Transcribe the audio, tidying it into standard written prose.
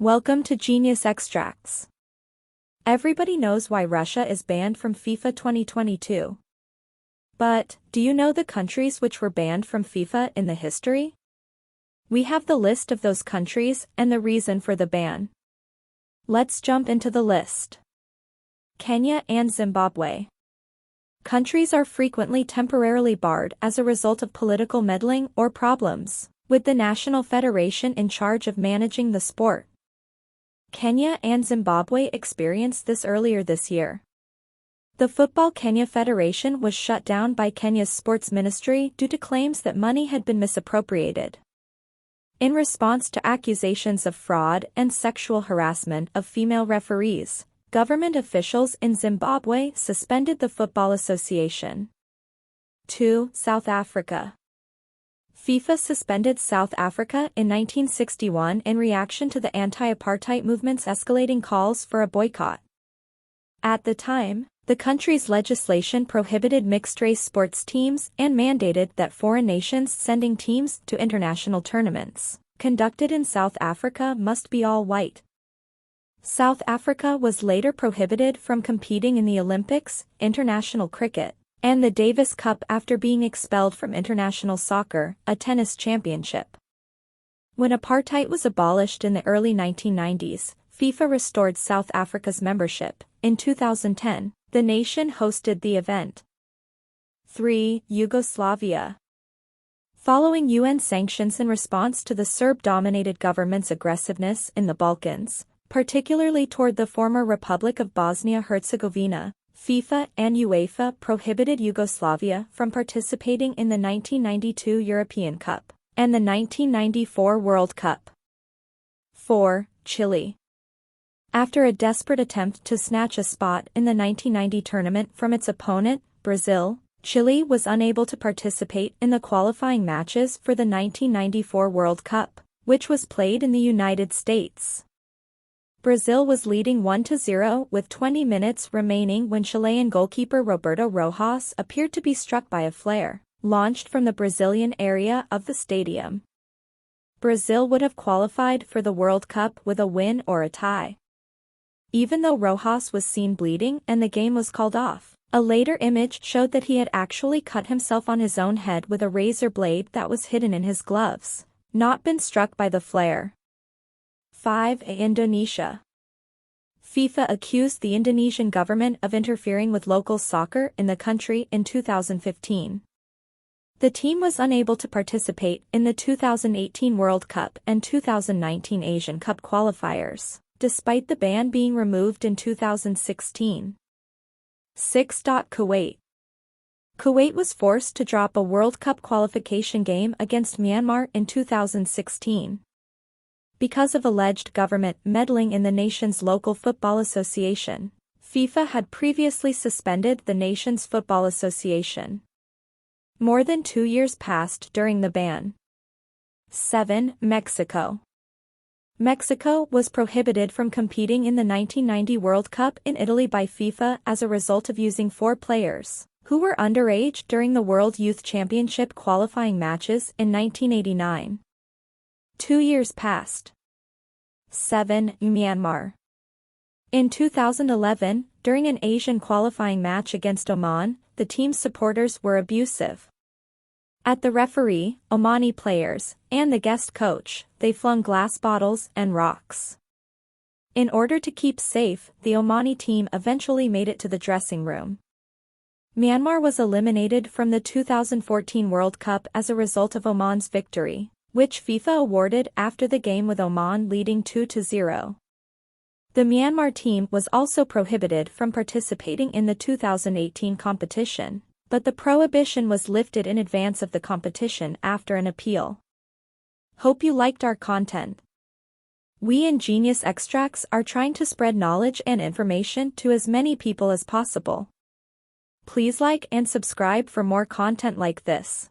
Welcome to Genius Extracts. Everybody knows why Russia is banned from FIFA 2022. But, do you know the countries which were banned from FIFA in the history? We have the list of those countries and the reason for the ban. Let's jump into the list. Kenya and Zimbabwe. Countries are frequently temporarily barred as a result of political meddling or problems, with the national federation in charge of managing the sport. Kenya and Zimbabwe experienced this earlier this year. The Football Kenya Federation was shut down by Kenya's sports ministry due to claims that money had been misappropriated. In response to accusations of fraud and sexual harassment of female referees, government officials in Zimbabwe suspended the Football Association. 2. South Africa. FIFA suspended South Africa in 1961 in reaction to the anti-apartheid movement's escalating calls for a boycott. At the time, the country's legislation prohibited mixed-race sports teams and mandated that foreign nations sending teams to international tournaments conducted in South Africa must be all white. South Africa was later prohibited from competing in the Olympics, international cricket, and the Davis Cup after being expelled from international soccer, a tennis championship. When apartheid was abolished in the early 1990s, FIFA restored South Africa's membership. In 2010, the nation hosted the event. 3. Yugoslavia. Following UN sanctions in response to the Serb-dominated government's aggressiveness in the Balkans, particularly toward the former Republic of Bosnia-Herzegovina, FIFA and UEFA prohibited Yugoslavia from participating in the 1992 European Cup and the 1994 World Cup. 4. Chile. After a desperate attempt to snatch a spot in the 1990 tournament from its opponent, Brazil, Chile was unable to participate in the qualifying matches for the 1994 World Cup, which was played in the United States. Brazil was leading 1-0 with 20 minutes remaining when Chilean goalkeeper Roberto Rojas appeared to be struck by a flare, launched from the Brazilian area of the stadium. Brazil would have qualified for the World Cup with a win or a tie. Even though Rojas was seen bleeding and the game was called off, a later image showed that he had actually cut himself on his own head with a razor blade that was hidden in his gloves, not been struck by the flare. 5. Indonesia. FIFA accused the Indonesian government of interfering with local soccer in the country in 2015. The team was unable to participate in the 2018 World Cup and 2019 Asian Cup qualifiers, despite the ban being removed in 2016. 6. Kuwait. Kuwait was forced to drop a World Cup qualification game against Myanmar in 2016. Because of alleged government meddling in the nation's local football association, FIFA had previously suspended the nation's football association. More than 2 years passed during the ban. 7. Mexico. Mexico was prohibited from competing in the 1990 World Cup in Italy by FIFA as a result of using 4 players, who were underage during the World Youth Championship qualifying matches in 1989. 2 years passed. 7. Myanmar. In 2011, during an Asian qualifying match against Oman, the team's supporters were abusive. At the referee, Omani players, and the guest coach, they flung glass bottles and rocks. In order to keep safe, the Omani team eventually made it to the dressing room. Myanmar was eliminated from the 2014 World Cup as a result of Oman's victory, which FIFA awarded after the game with Oman leading 2-0. The Myanmar team was also prohibited from participating in the 2018 competition, but the prohibition was lifted in advance of the competition after an appeal. Hope you liked our content. We in Genius Extracts are trying to spread knowledge and information to as many people as possible. Please like and subscribe for more content like this.